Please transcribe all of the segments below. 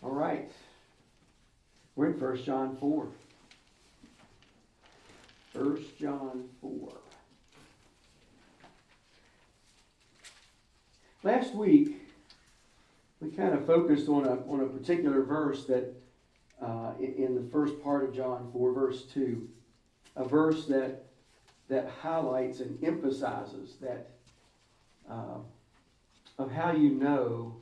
All right. We're in 1 John 4. 1 John 4. Last week, we kind of focused on a particular verse that in the first part of John 4, verse 2, a verse that highlights and emphasizes that of how you know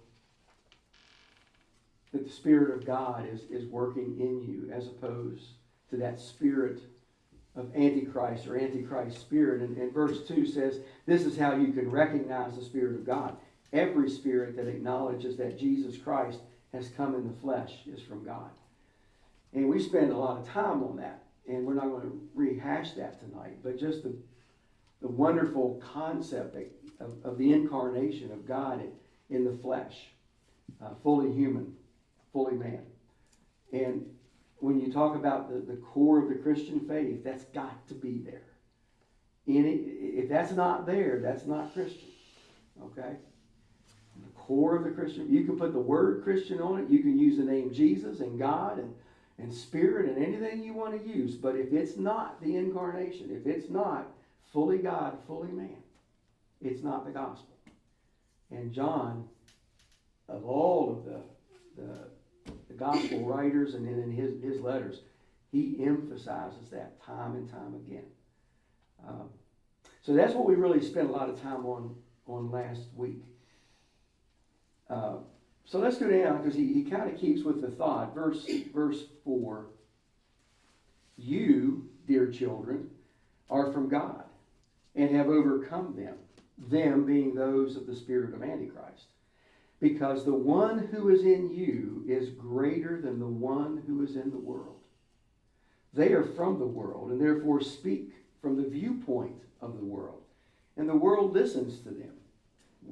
that the Spirit of God is working in you, as opposed to that spirit of Antichrist or Antichrist spirit. And verse 2 says, this is how you can recognize the Spirit of God. Every spirit that acknowledges that Jesus Christ has come in the flesh is from God. And we spend a lot of time on that, and we're not going to rehash that tonight, but just the wonderful concept of the incarnation of God in the flesh, fully human, fully man. And when you talk about the core of the Christian faith, that's got to be there. If that's not there, that's not Christian. Okay? The core of the Christian, you can put the word Christian on it, you can use the name Jesus and God and Spirit and anything you want to use, but if it's not the incarnation, if it's not fully God, fully man, it's not the gospel. And John, of all of the gospel writers and in his letters, he emphasizes that time and time again. So that's what we really spent a lot of time on last week. So let's go down, because he kind of keeps with the thought. Verse 4, you, dear children, are from God and have overcome them being those of the spirit of Antichrist. Because the one who is in you is greater than the one who is in the world. They are from the world and therefore speak from the viewpoint of the world, and the world listens to them.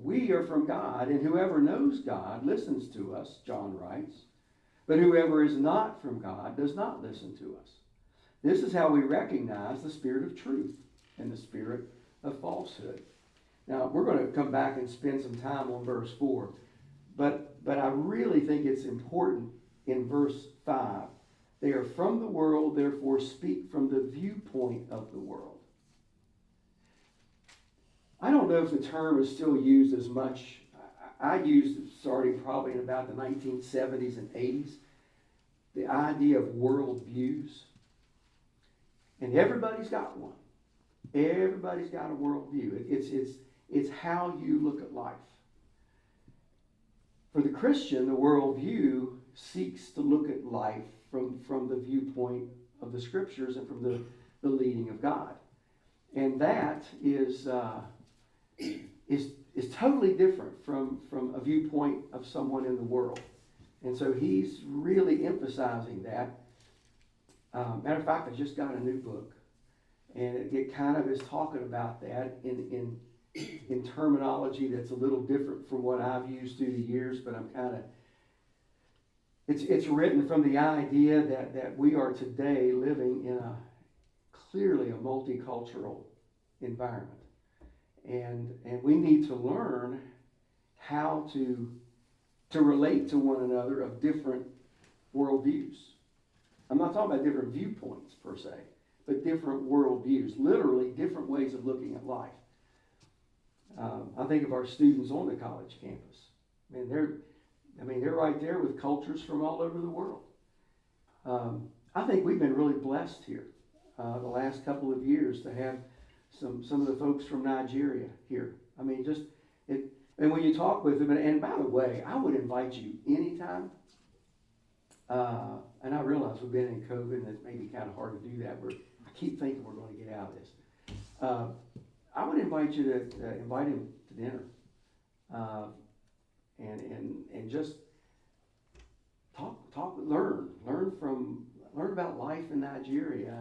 We are from God, and whoever knows God listens to us, John writes. But whoever is not from God does not listen to us. This is how we recognize the spirit of truth and the spirit of falsehood. Now, we're going to come back and spend some time on verse 4. But I really think it's important in verse 5. They are from the world, therefore speak from the viewpoint of the world. I don't know if the term is still used as much. I used it starting probably in about the 1970s and 80s. The idea of worldviews. And everybody's got one. Everybody's got a worldview. It's how you look at life. For the Christian, the worldview seeks to look at life from the viewpoint of the Scriptures and from the leading of God. And that is totally different from a viewpoint of someone in the world. And so he's really emphasizing that. Matter of fact, I just got a new book. And it kind of is talking about that in terminology that's a little different from what I've used through the years, but I'm kind of, it's written from the idea that we are today living in clearly a multicultural environment. And we need to learn how to relate to one another of different worldviews. I'm not talking about different viewpoints per se, but different worldviews, literally different ways of looking at life. I think of our students on the college campus. They're right there with cultures from all over the world. I think we've been really blessed here the last couple of years to have some of the folks from Nigeria here. And when you talk with them, and by the way, I would invite you anytime. And I realize we've been in COVID, and it may be kind of hard to do that. I keep thinking we're going to get out of this. I would invite you to invite him to dinner, and just talk, learn about life in Nigeria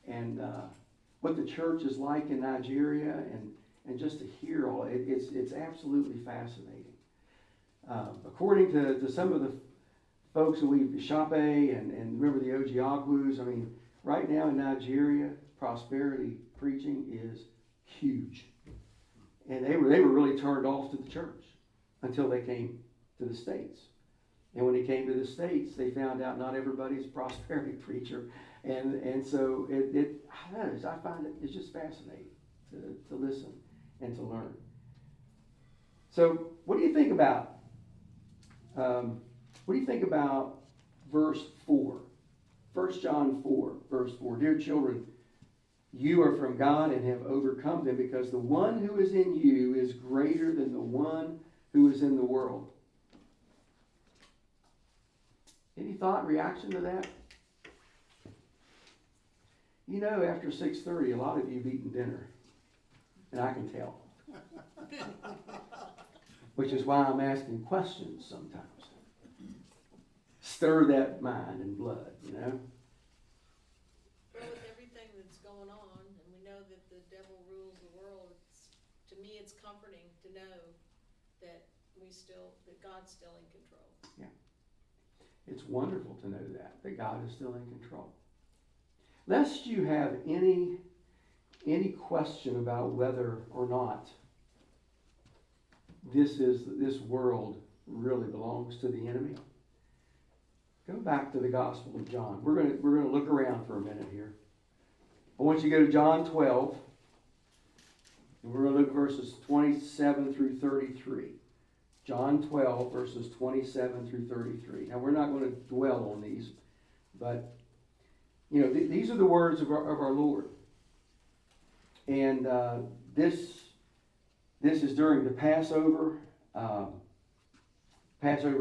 and what the church is like in Nigeria, and just to hear all it's absolutely fascinating. According to some of the folks who Shape and remember the Ojiagbus, right now in Nigeria, prosperity preaching is huge. And they were really turned off to the church until they came to the States. And when he came to the States, they found out not everybody's a prosperity preacher. And so I don't know, I find it's just fascinating to listen and to learn. So what do you think about verse 4? 1 John 4, verse 4. Dear children, you are from God and have overcome them, because the one who is in you is greater than the one who is in the world. Any thought, reaction to that? You know, after 6:30, a lot of you have eaten dinner. And I can tell. Which is why I'm asking questions sometimes. Stir that mind and blood, you know? Well, with everything that's going on, and we know that the devil rules the world, to me it's comforting to know that that God's still in control. Yeah. It's wonderful to know that God is still in control. Lest you have any question about whether or not this world really belongs to the enemy, go back to the Gospel of John. We're going to look around for a minute here. I want you to go to John 12, and we're going to look at verses 27 through 33. John 12, verses 27 through 33. Now, we're not going to dwell on these, but, you know, these are the words of our Lord. And this is during the Passover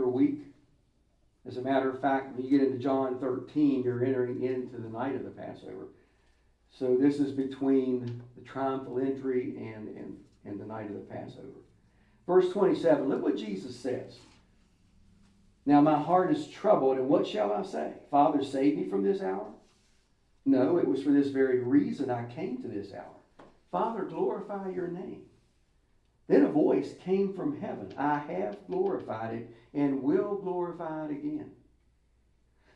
week. As a matter of fact, when you get into John 13, you're entering into the night of the Passover. So this is between the triumphal entry and the night of the Passover. Verse 27, look what Jesus says. Now my heart is troubled, and what shall I say? Father, save me from this hour? No, it was for this very reason I came to this hour. Father, glorify your name. Then a voice came from heaven. I have glorified it and will glorify it again.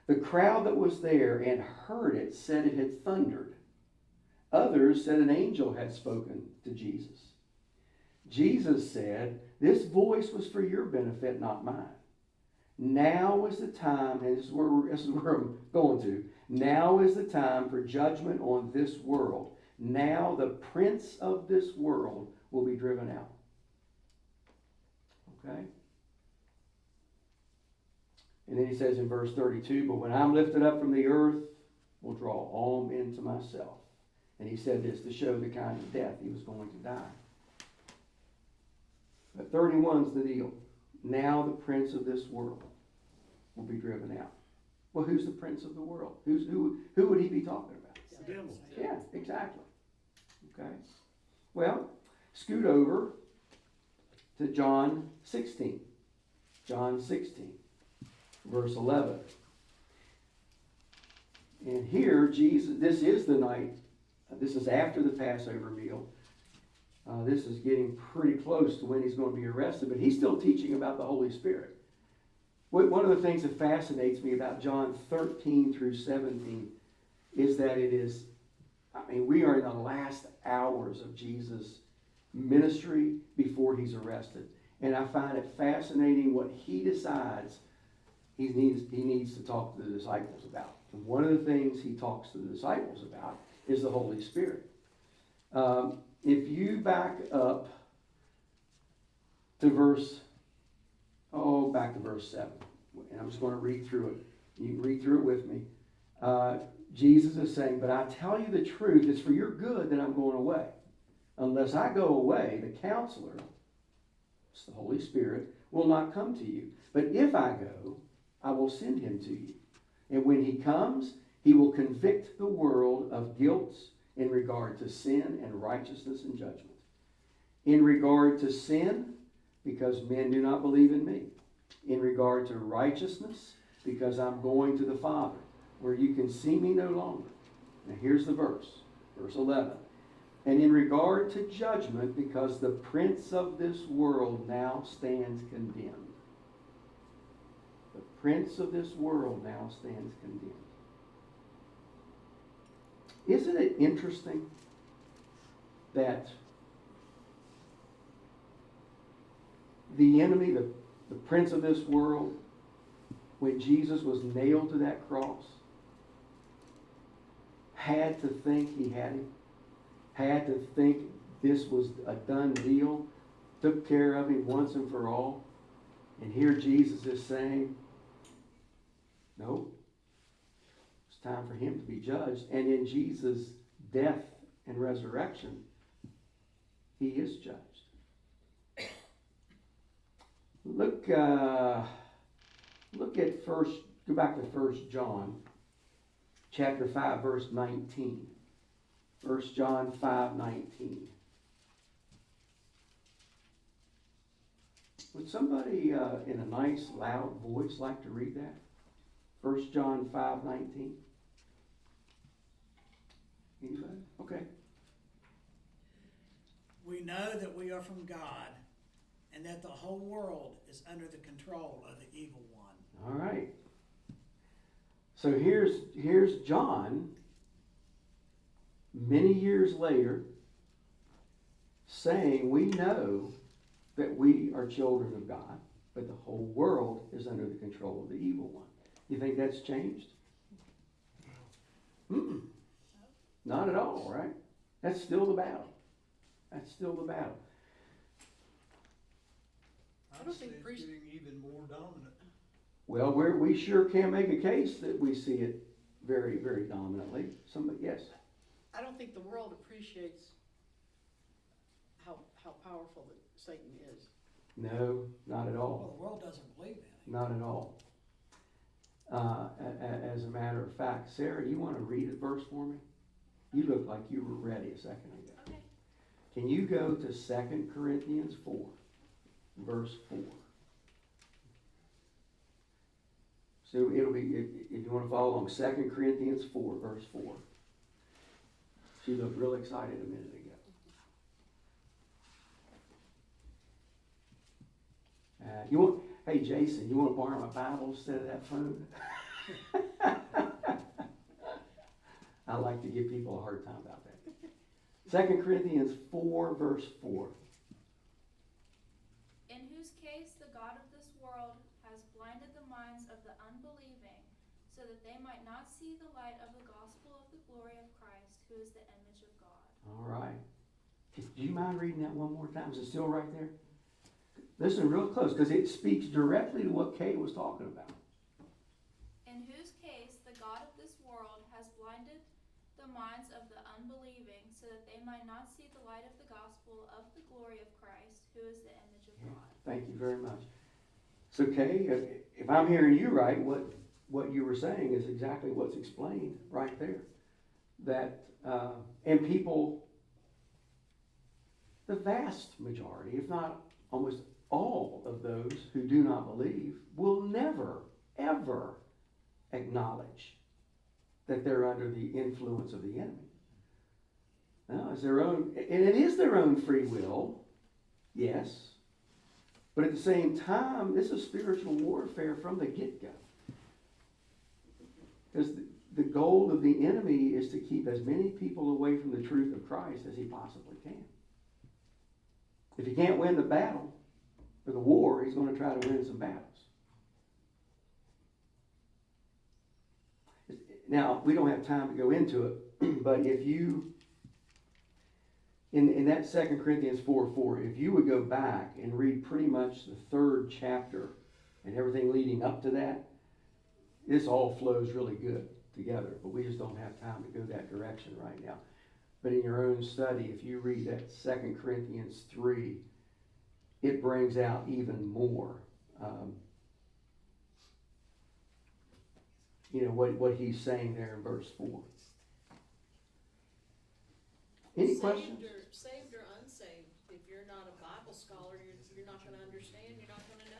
The crowd that was there and heard it said it had thundered. Others said an angel had spoken to Jesus. Jesus said, this voice was for your benefit, not mine. Now is the time, and this is where I'm going to. Now is the time for judgment on this world. Now the prince of this world will be driven out. Okay? And then he says in verse 32, but when I'm lifted up from the earth, will draw all men to myself. And he said this to show the kind of death he was going to die. But 31's the deal. Now the prince of this world will be driven out. Well, who's the prince of the world? Who would he be talking about? The devil. Yeah, exactly. Okay. Well, scoot over to John 16. John 16, verse 11. And here, Jesus, this is the night, this is after the Passover meal. This is getting pretty close to when he's going to be arrested, but he's still teaching about the Holy Spirit. One of the things that fascinates me about John 13 through 17 is that we are in the last hours of Jesus' ministry before he's arrested. And I find it fascinating what he decides he needs to talk to the disciples about. And one of the things he talks to the disciples about is the Holy Spirit. If you back up to verse 7. And I'm just going to read through it. You can read through it with me. Jesus is saying, but I tell you the truth, it's for your good that I'm going away. Unless I go away, the counselor, it's the Holy Spirit, will not come to you. But if I go, I will send him to you. And when he comes, he will convict the world of guilt in regard to sin and righteousness and judgment. In regard to sin, because men do not believe in me. In regard to righteousness, because I'm going to the Father, where you can see me no longer. Now here's the verse 11. And in regard to judgment, because the prince of this world now stands condemned. The prince of this world now stands condemned. Isn't it interesting that the enemy, the prince of this world, when Jesus was nailed to that cross, had to think he had him, had to think this was a done deal, took care of him once and for all. And here Jesus is saying, nope, it's time for him to be judged. And in Jesus' death and resurrection, he is judged. Look at go back to 1 John chapter 5, verse 19. 1 John 5:19. Would somebody in a nice, loud voice like to read that? 1 John 5:19. Anybody? Okay. We know that we are from God, and that the whole world is under the control of the evil one. All right. So here's John, many years later, saying we know that we are children of God, but the whole world is under the control of the evil one. You think that's changed? Mm-mm. Not at all, right? That's still the battle. That's still the battle. I don't think it's getting even more dominant. Well, we sure can make a case that we see it very, very dominantly. Somebody, yes? I don't think the world appreciates how powerful that Satan is. No, not at all. Well, the world doesn't believe in it. Not at all. As a matter of fact, Sarah, you want to read a verse for me? You look like you were ready a second ago. Okay. Can you go to 2 Corinthians 4, verse 4? So it'll be, if you want to follow along, 2 Corinthians 4, verse 4. She looked real excited a minute ago. Hey Jason, you want to borrow my Bible instead of that phone? I like to give people a hard time about that. 2 Corinthians 4, verse 4. In whose case the God of this world has blinded the minds of the unbelieving, so that they might not see the light of the gospel of the glory of Christ, who is the image of God. All right. Do you mind reading that one more time? Is it still right there? Listen real close, because it speaks directly to what Kay was talking about. In whose case the God of this world has blinded the minds of the unbelieving, so that they might not see the light of the gospel of the glory of Christ, who is the image of God. Thank you very much. So Kay, if I'm hearing you right, what you were saying is exactly what's explained right there. That, and people, the vast majority, if not almost all of those who do not believe, will never, ever acknowledge that they're under the influence of the enemy. No, it's their own, and it is their own free will, yes, but at the same time, this is spiritual warfare from the get-go. Because the goal of the enemy is to keep as many people away from the truth of Christ as he possibly can. If he can't win the battle or the war, he's going to try to win some battles. Now, we don't have time to go into it, but if you, in that 2 Corinthians 4:4, if you would go back and read pretty much the 3rd chapter and everything leading up to that, this all flows really good together, but we just don't have time to go that direction right now. But in your own study, if you read that 2 Corinthians 3, it brings out even more, what he's saying there in verse 4. Any questions? Saved or unsaved, if you're not a Bible scholar, you're not going to understand, you're not going to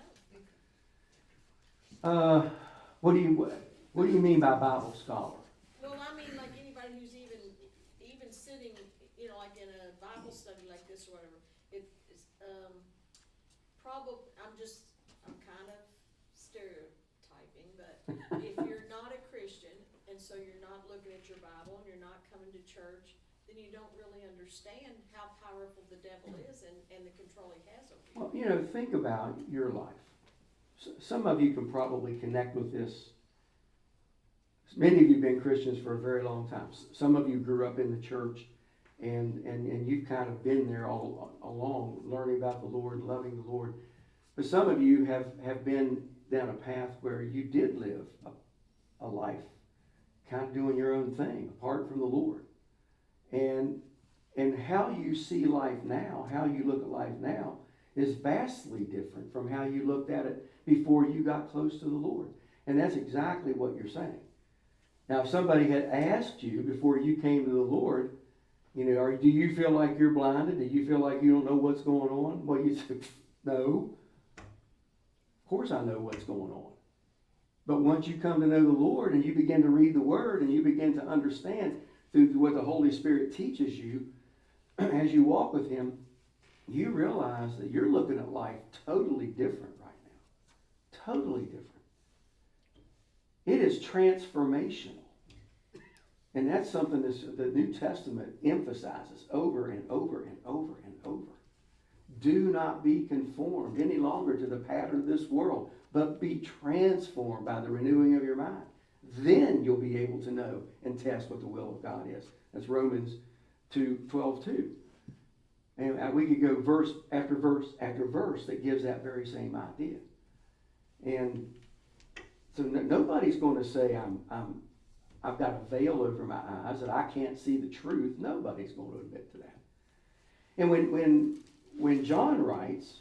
know. What do you mean by Bible scholar? Well, I mean, like anybody who's even sitting, like in a Bible study like this or whatever, it's probably, I'm kind of stereotyping, but if you're not a Christian, and so you're not looking at your Bible, and you're not coming to church, then you don't really understand how powerful the devil is and the control he has over you. Well, think about your life. Some of you can probably connect with this. Many of you have been Christians for a very long time. Some of you grew up in the church, and you've kind of been there all along, learning about the Lord, loving the Lord. But some of you have been down a path where you did live a life kind of doing your own thing, apart from the Lord. And how you see life now, how you look at life now, is vastly different from how you looked at it before you got close to the Lord. And that's exactly what you're saying. Now, if somebody had asked you before you came to the Lord, do you feel like you're blinded? Do you feel like you don't know what's going on? Well, you say, no. Of course I know what's going on. But once you come to know the Lord and you begin to read the Word and you begin to understand through what the Holy Spirit teaches you as you walk with Him, you realize that you're looking at life totally different right now. Totally different. It is transformational. And that's something the New Testament emphasizes over and over and over and over. Do not be conformed any longer to the pattern of this world, but be transformed by the renewing of your mind. Then you'll be able to know and test what the will of God is. That's Romans 2:12-2. And we could go verse after verse after verse that gives that very same idea. And so nobody's going to say I've got a veil over my eyes that I can't see the truth. Nobody's going to admit to that. And when John writes,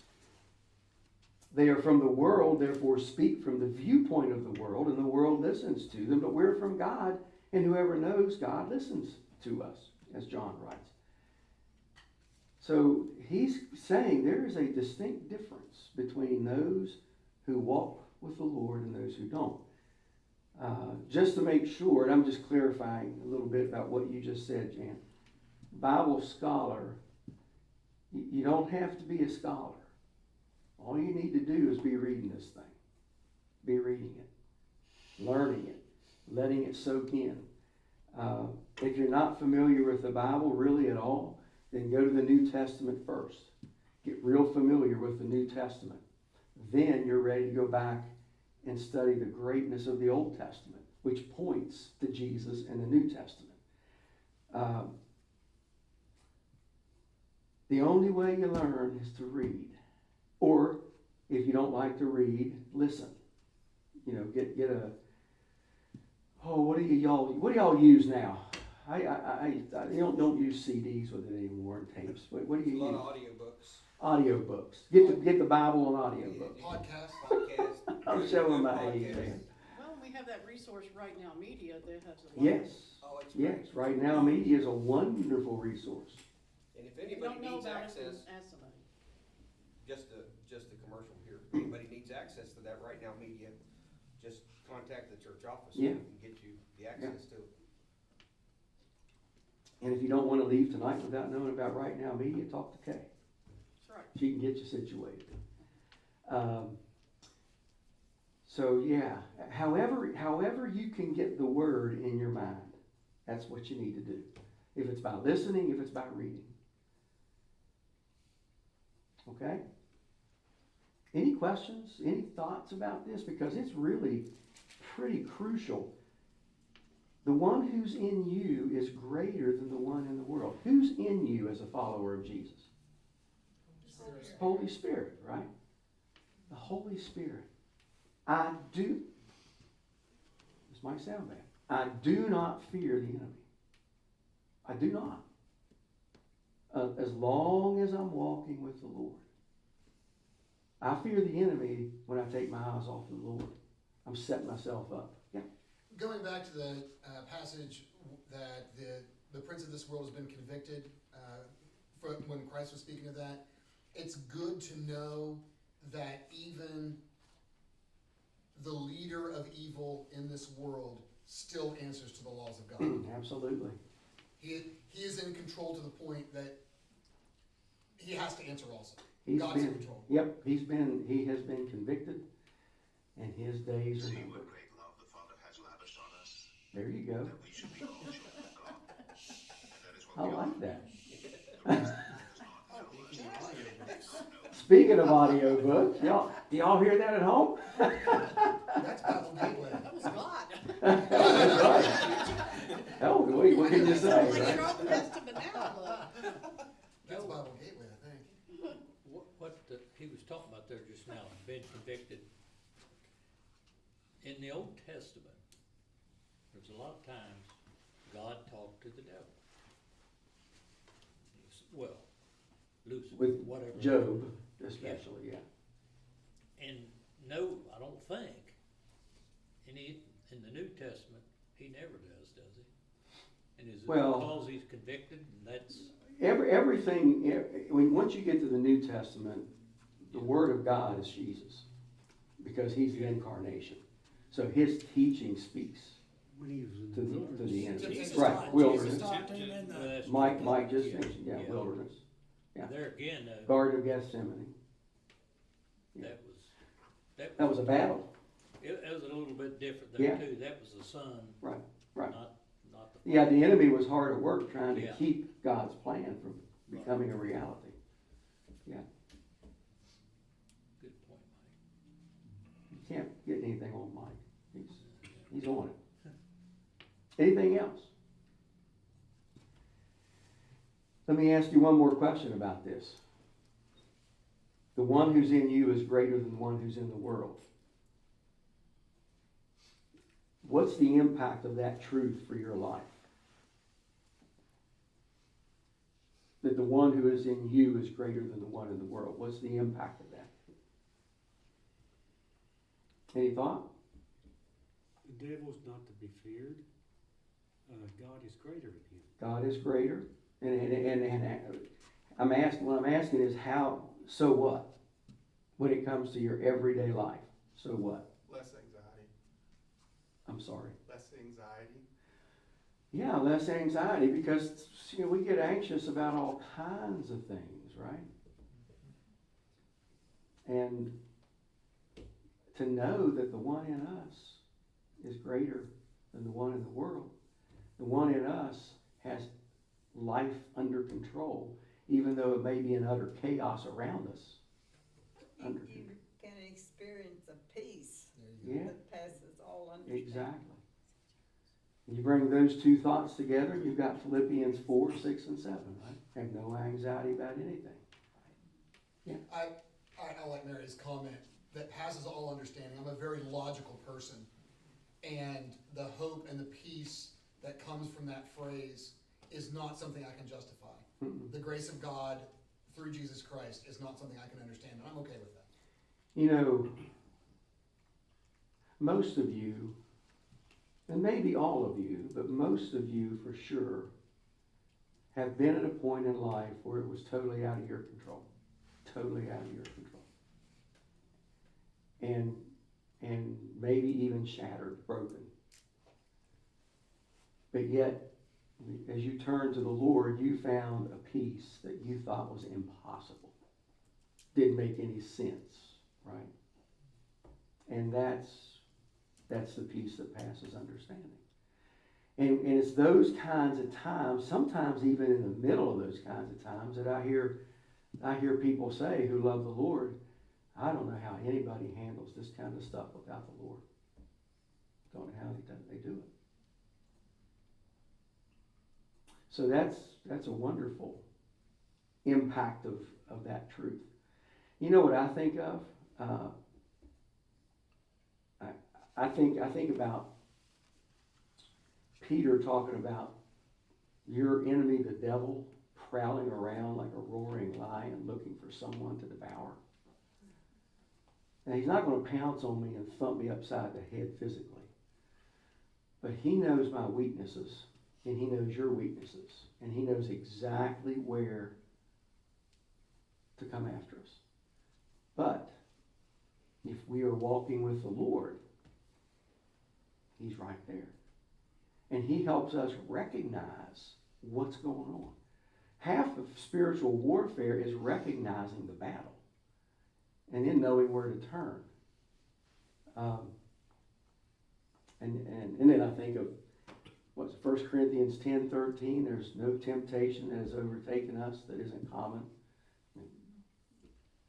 they are from the world, therefore speak from the viewpoint of the world, and the world listens to them. But we're from God, and whoever knows God listens to us, as John writes. So he's saying there is a distinct difference between those who walk with the Lord and those who don't. Just to make sure, and I'm just clarifying a little bit about what you just said, Jan. Bible scholar, you don't have to be a scholar. All you need to do is be reading this thing. Be reading it, learning it, letting it soak in. If you're not familiar with the Bible really at all, then go to the New Testament first. Get real familiar with the New Testament. Then you're ready to go back and study the greatness of the Old Testament, which points to Jesus in the New Testament. The only way you learn is to read. Or, if you don't like to read, listen. Get a... Oh, what do y'all use now? I don't use CDs with it anymore and tapes. What do you use? A lot of audiobooks. Audiobooks. Get the Bible on audiobooks. Podcast. I'm showing my age there. Well, we have that resource Right Now Media that has a lot. Yes. Oh, it's Yes. great. Right Now Media is a wonderful resource. And if If you anybody don't know needs about access, it, ask somebody. just a commercial here. If anybody needs access to that Right Now Media, just contact the church office. Yeah. And we can get you the access to it. And if you don't want to leave tonight without knowing about Right Now Media, talk to Kay. That's right. She can get you situated. So yeah, however you can get the Word in your mind, that's what you need to do. If it's by listening, if it's by reading. Okay? Any questions? Any thoughts about this? Because it's really pretty crucial. The one who's in you is greater than the one in the world. Who's in you as a follower of Jesus? Holy Spirit, right? The Holy Spirit. This might sound bad. I do not fear the enemy. I do not. As long as I'm walking with the Lord. I fear the enemy when I take my eyes off the Lord. I'm setting myself up. Yeah. Going back to the passage that the prince of this world has been convicted, when Christ was speaking of that, it's good to know that even the leader of evil in this world still answers to the laws of God. Absolutely. He is in control to the point that he has to answer also. He's God's been, in control. Yep, he has been convicted, and his days are See numbered. what great love the Father has lavished on us, There you go. that we should be called children of God. And that is I what we like are. that. The world does not know us. It does not know Speaking of audiobooks, do y'all hear that at home? That's Bible Gateway. That was God. That's right. Oh, what can you say? Like right? your Old Testament now, look. That's Bible Gateway, I think. What he was talking about there just now, being convicted. In the Old Testament, there's a lot of times God talked to the devil. Well, Lucifer, With whatever. Job, especially, yeah. And no, I don't think, in the New Testament, he never does he? And is it Well- because he's convicted, and that's, Once you get to the New Testament, the Word of God is Jesus, because He's the incarnation. So His teaching speaks When he was in to the the wilderness. enemy. Jesus Right, taught- wilderness. Jesus taught him in the, that's- Mike just yeah, mentioned, yeah, wilderness. Yeah. There again, Garden of Gethsemane. that was a battle. It was a little bit different there Yeah. too. That was the son, Right. not the. Yeah, the enemy was hard at work trying to Yeah. keep God's plan from becoming a reality. Yeah, Good point, you can't get anything on Mike. He's on it. Anything else? Let me ask you one more question about this. The one who's in you is greater than the one who's in the world. What's the impact of that truth for your life? That the one who is in you is greater than the one in the world. What's the impact of that? Any thought? The devil's not to be feared. God is greater than him. God is greater. And what I'm asking is how, so what? When it comes to your everyday life, so what? Less anxiety. I'm sorry. Less anxiety. Yeah, less anxiety, because we get anxious about all kinds of things, right? And to know that the one in us is greater than the one in the world. The one in us has life under control, even though it may be in utter chaos around us. You can experience a peace Yeah, that passes all understanding. exactly. You bring those two thoughts together, you've got Philippians 4, 6, and 7, right? Have no anxiety about anything. I like Mary's comment that passes all understanding. I'm a very logical person, and the hope and the peace that comes from that phrase is not something I can justify. Mm-mm. The grace of God through Jesus Christ is not something I can understand, and I'm okay with that. You know, most of you, and maybe all of you, but most of you for sure, have been at a point in life where it was totally out of your control. Totally out of your control. And maybe even shattered, broken. But yet, as you turned to the Lord, you found a peace that you thought was impossible. Didn't make any sense, right? And that's the peace that passes understanding. And it's those kinds of times, sometimes even in the middle of those kinds of times, that I hear people say who love the Lord, I don't know how anybody handles this kind of stuff without the Lord. Don't know how they do it. So that's a wonderful impact of that truth. You know what I think of? I think about Peter talking about your enemy, the devil, prowling around like a roaring lion looking for someone to devour. Now, he's not going to pounce on me and thump me upside the head physically. But he knows my weaknesses, and he knows your weaknesses, and he knows exactly where to come after us. But if we are walking with the Lord, he's right there. And he helps us recognize what's going on. Half of spiritual warfare is recognizing the battle and then knowing where to turn. And then I think of what's 1 Corinthians 10:13. There's no temptation that has overtaken us that isn't common.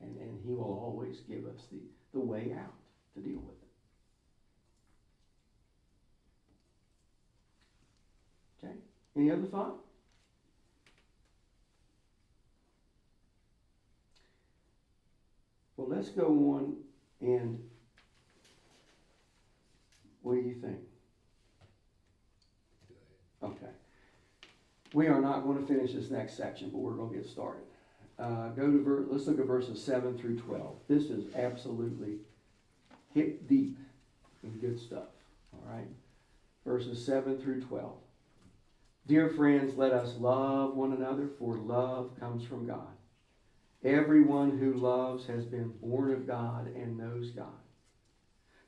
And he will always give us the way out to deal with it. Okay? Any other thought? Well, let's go on and what do you think? Okay. We are not going to finish this next section, but we're going to get started. Let's look at verses 7 through 12. This is absolutely hit deep in good stuff. All right? Verses 7 through 12. Dear friends, let us love one another, for love comes from God. Everyone who loves has been born of God and knows God.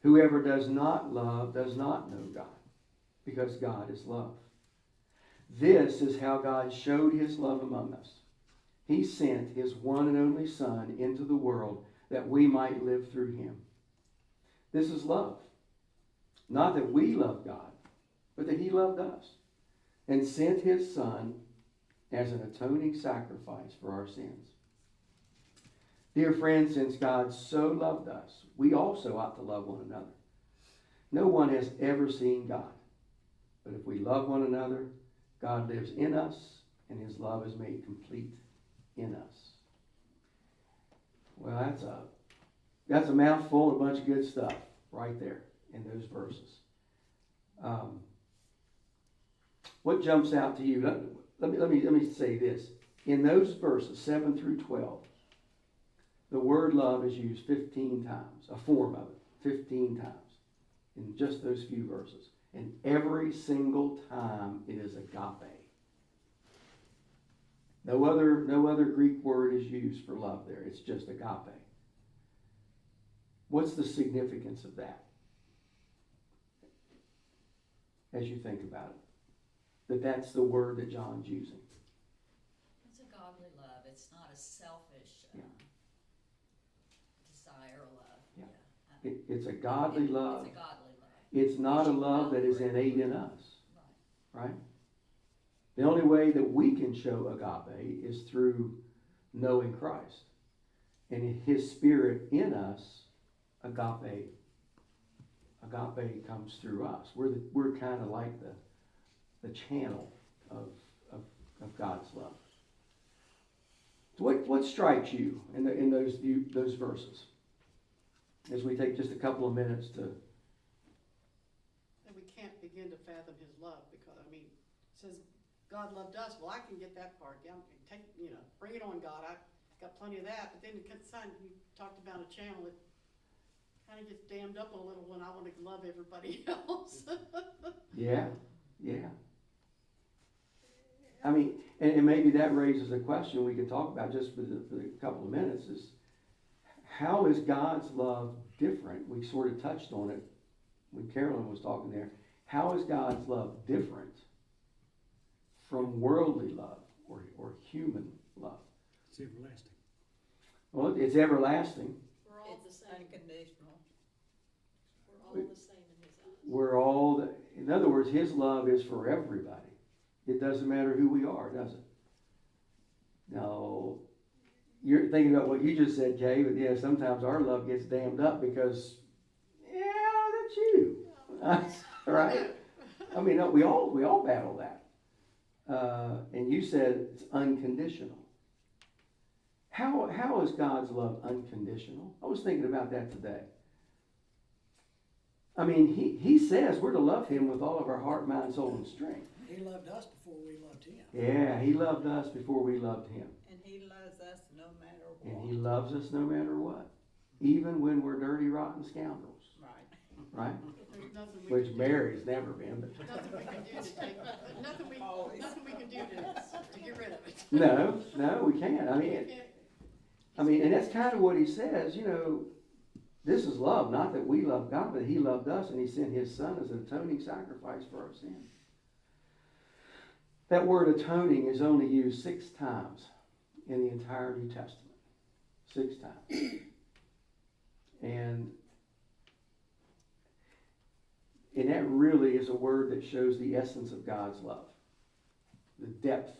Whoever does not love does not know God, because God is love. This is how God showed his love among us. He sent his one and only Son into the world that we might live through him. This is love. Not that we love God, but that he loved us and sent his Son as an atoning sacrifice for our sins. Dear friends, since God so loved us, we also ought to love one another. No one has ever seen God, but if we love one another, God lives in us, and his love is made complete in us. Well, that's a mouthful, a bunch of good stuff right there in those verses. What jumps out to you? Let me say this. In those verses, 7 through 12, the word love is used 15 times, a form of it, 15 times, in just those few verses. And every single time it is agape. No other Greek word is used for love there. It's just agape. What's the significance of that? As you think about it. That's the word that John's using. It's a godly love. It's not a selfish desire or love. Yeah. It's a godly love. It's a godly love. It's not a love that is innate in us. Right? The only way that we can show agape is through knowing Christ. And his spirit in us, agape comes through us. We're kind of like the channel of God's love. So what strikes you in those verses? As we take just a couple of minutes to... And we can't begin to fathom his love because, it says God loved us. Well, I can get that part. Yeah, bring it on, God. I've got plenty of that. But then you talked about a channel that kind of gets dammed up a little when I want to love everybody else. Yeah. And maybe that raises a question we can talk about just for a couple of minutes is, how is God's love different? We sort of touched on it when Carolyn was talking there. How is God's love different from worldly love or human love? It's everlasting. Well, it's everlasting. We're all the It's same. unconditional. We're all the same in his eyes. In other words, his love is for everybody. It doesn't matter who we are, does it? No. You're thinking about what you just said, Kay, but yeah, sometimes our love gets dammed up because, that's you. Right? No, we all battle that. And you said it's unconditional. How is God's love unconditional? I was thinking about that today. He says we're to love him with all of our heart, mind, soul, and strength. He loved us before we loved him. Yeah, he loved us before we loved him. And he loves us no matter what. And he loves us no matter what. Even when we're dirty, rotten scoundrels. Right? There's nothing we Which can Mary's never been. But nothing we can do to take nothing we can do to get rid of it. No, we can't. And that's kind of what he says, this is love, not that we love God, but he loved us and he sent his Son as an atoning sacrifice for our sins. That word atoning is only used 6 times in the entire New Testament. 6 times. And that really is a word that shows the essence of God's love. The depth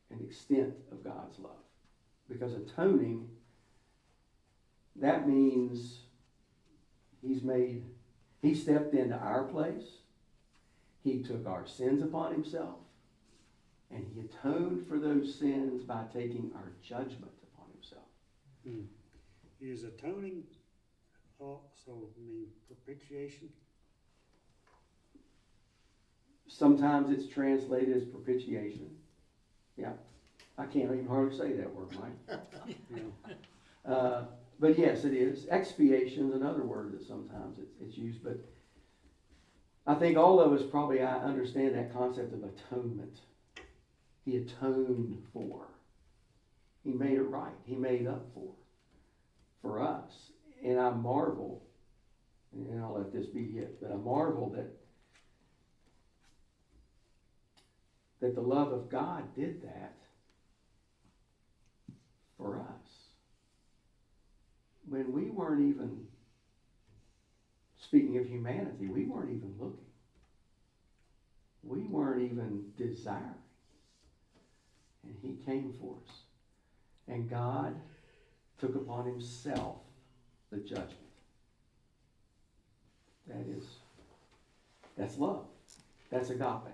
and extent of God's love. Because atoning that means he stepped into our place. He took our sins upon himself. And he atoned for those sins by taking our judgment upon himself. Is atoning also mean propitiation? Sometimes it's translated as propitiation. Yeah. I can't even hardly say that word, Mike. Yeah. But yes, it is. Expiation is another word that sometimes it's used. But I think all of us probably understand that concept of atonement. He atoned for. He made it right. He made up for us. And I marvel, and I'll let this be it, but I marvel that the love of God did that for us. When we weren't even, speaking of humanity, we weren't even looking. We weren't even desiring. And he came for us. And God took upon himself the judgment. That's love. That's agape.